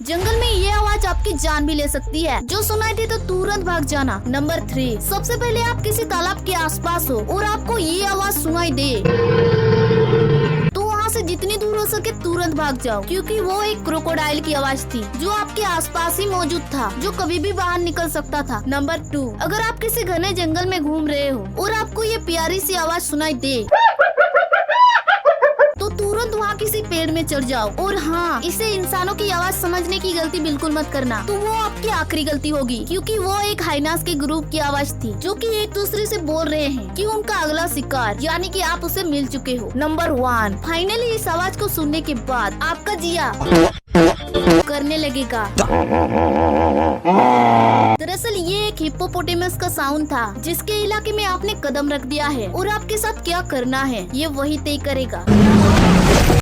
जंगल में ये आवाज आपकी जान भी ले सकती है। जो सुनाई दे तो तुरंत भाग जाना। नंबर 3, सबसे पहले आप किसी तालाब के आसपास हो और आपको ये आवाज सुनाई दे तो वहाँ से जितनी दूर हो सके तुरंत भाग जाओ, क्योंकि वो एक क्रोकोडाइल की आवाज थी जो आपके आसपास ही मौजूद था, जो कभी भी बाहर निकल सकता था। नंबर 2, अगर आप किसी घने जंगल में घूम रहे हो और आपको ये प्यारी सी आवाज सुनाई दे तो तुरंत वहाँ किसी पेड़ में चढ़ जाओ। और हाँ, इसे इंसानों की आवाज समझने की गलती बिल्कुल मत करना, तो वो आपकी आखिरी गलती होगी, क्योंकि वो एक हाइनास के ग्रुप की आवाज थी जो कि एक दूसरे से बोल रहे हैं कि उनका अगला शिकार यानी कि आप उसे मिल चुके हो। नंबर 1, फाइनली इस आवाज को सुनने के बाद आपका जिया करने लगेगा। दरअसल ये एक हिप्पोपोटेमस का साउंड था जिसके इलाके में आपने कदम रख दिया है, और आपके साथ क्या करना है ये वही तय करेगा।